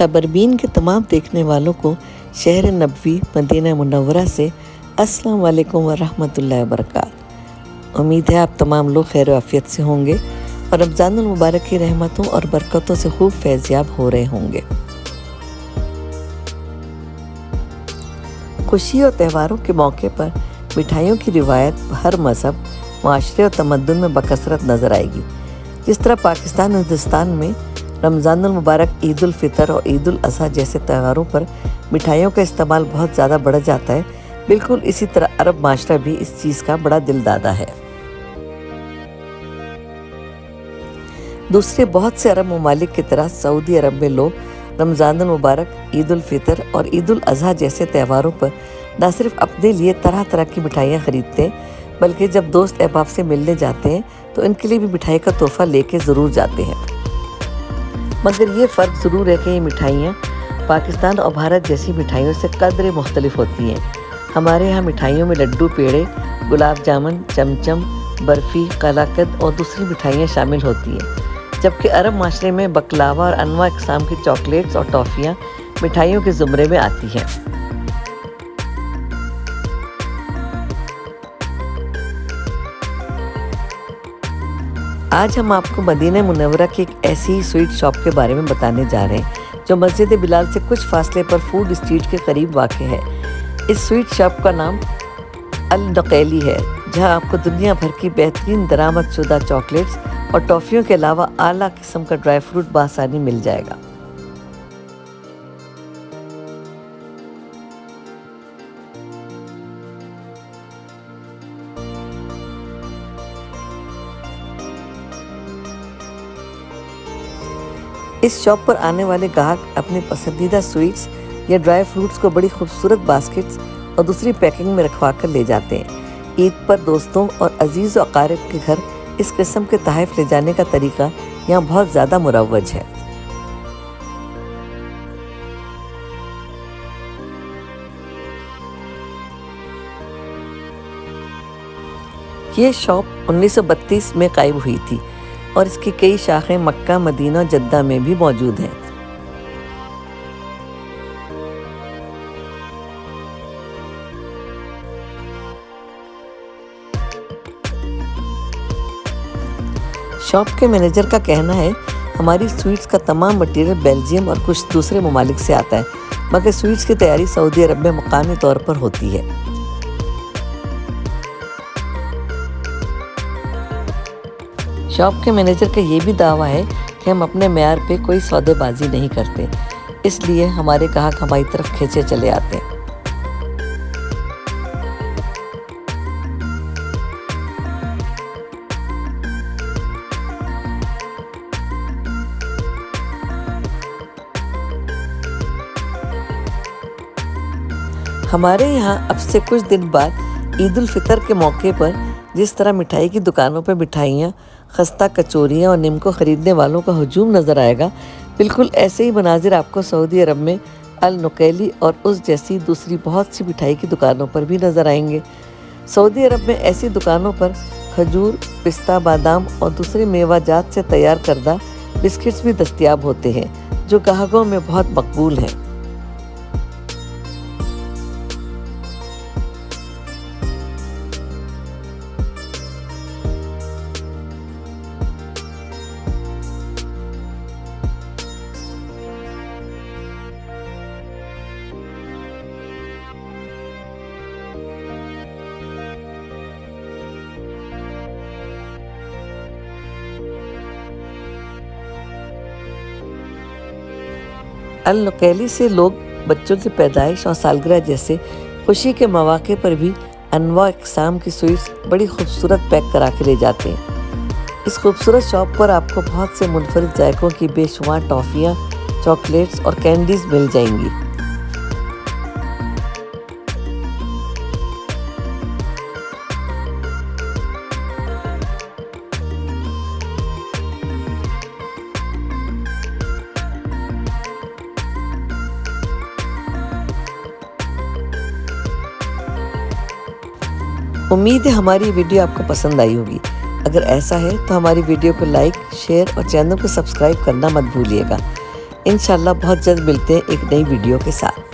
खबरबीन के तमाम देखने वालों को शहर नबवी मदीना मुनव्वरा से अस्सलाम वालेकुम व रहमतुल्लाहि व बरकातहू। उम्मीद है आप तमाम लोग खैर आफियत से होंगे और रमज़ानुल मुबारक की रहमतों और बरकतों से खूब फैज़याब हो रहे होंगे। खुशी और त्योहारों के मौके पर मिठाइयों की रिवायत हर मज़हब, माशरे और तमद्दुन में बकसरत नज़र आएगी। जिस तरह पाकिस्तान और हिंदुस्तान में रमज़ानुल मुबारक, ईद उल फितर और ईद उल अज़हा जैसे त्योहारों पर मिठाइयों का इस्तेमाल बहुत ज़्यादा बढ़ जाता है, बिल्कुल इसी तरह अरब माशरा भी इस चीज़ का बड़ा दिलदादा है। दूसरे बहुत से अरब ममालिक की तरह सऊदी अरब में लोग रमज़ानुल मुबारक, ईद उल फितर और ईद उल अज़हा जैसे त्योहारों पर न सिर्फ अपने लिए तरह तरह की मिठाइयाँ खरीदते हैं, बल्कि जब दोस्त अहबाब से मिलने जाते हैं तो इनके लिए भी मिठाई का तोहफ़ा लेके ज़रूर जाते हैं। मगर ये फ़र्क ज़रूर है कि ये मिठाइयाँ पाकिस्तान और भारत जैसी मिठाइयों से कदरे मुख्तलिफ होती हैं। हमारे यहाँ मिठाइयों में लड्डू, पेड़े, गुलाब जामुन, चमचम, बर्फ़ी, कलाकंद और दूसरी मिठाइयाँ शामिल होती हैं, जबकि अरब माशरे में बकलावा और अनवा इक़साम की चॉकलेट्स और टॉफ़ियाँ मिठाइयों के ज़ुमरे में आती हैं। आज हम आपको मदीना मुनव्वरा की एक ऐसी स्वीट शॉप के बारे में बताने जा रहे हैं जो मस्जिद बिलाल से कुछ फासले पर फूड स्ट्रीट के करीब वाक़ है। इस स्वीट शॉप का नाम अल नक़ैली है, जहां आपको दुनिया भर की बेहतरीन दरामदशुदा चॉकलेट्स और टॉफ़ियों के अलावा आला किस्म का ड्राई फ्रूट बआसानी मिल जाएगा। इस शॉप पर आने वाले ग्राहक अपने पसंदीदा स्वीट्स या ड्राई फ्रूट्स को बड़ी खूबसूरत बास्केट्स और दूसरी पैकिंग में रखवा कर ले जाते हैं। ईद पर दोस्तों और अजीज़ व अकारिब के घर इस किस्म के तोहफ़े ले जाने का तरीका यहाँ बहुत ज़्यादा मुरव्वज है। ये शॉप 1932 में कायम हुई थी और इसकी कई शाखें मक्का, मदीना और जद्दा में भी मौजूद हैं। शॉप के मैनेजर का कहना है, हमारी स्वीट्स का तमाम मटेरियल बेल्जियम और कुछ दूसरे ममालिक से आता है, मगर स्वीट्स की तैयारी सऊदी अरब में मुकामी तौर पर होती है। शॉप के मैनेजर का ये भी दावा है कि हम अपने मेयार पे कोई सौदेबाजी नहीं करते, इसलिए हमारे ग्राहक हमारी तरफ खींचे चले आते हैं। हमारे यहाँ अब से कुछ दिन बाद ईद उल फितर के मौके पर जिस तरह मिठाई की दुकानों पर मिठाइयाँ, खस्ता, कचौरियाँ और निमको ख़रीदने वालों का हुजूम नज़र आएगा, बिल्कुल ऐसे ही मनाजिर आपको सऊदी अरब में अल नक़ैली और उस जैसी दूसरी बहुत सी मिठाई की दुकानों पर भी नज़र आएंगे। सऊदी अरब में ऐसी दुकानों पर खजूर, पिस्ता, बादाम और दूसरे मेवाजात से तैयार करदा बिस्किट्स भी दस्तयाब होते हैं, जो ग्राहकों में बहुत मकबूल हैं। अल नक़ैली से लोग बच्चों की पैदाइश और सालगिरह जैसे खुशी के मौके पर भी अनवा इक़साम की स्वीट्स बड़ी खूबसूरत पैक करा के ले जाते हैं। इस खूबसूरत शॉप पर आपको बहुत से मुनफरिद जायकों की बेशुमार टॉफ़ियाँ, चॉकलेट्स और कैंडीज़ मिल जाएंगी। उम्मीद है हमारी वीडियो आपको पसंद आई होगी। अगर ऐसा है तो हमारी वीडियो को लाइक, शेयर और चैनल को सब्सक्राइब करना मत भूलिएगा। इंशाल्लाह बहुत जल्द मिलते हैं एक नई वीडियो के साथ।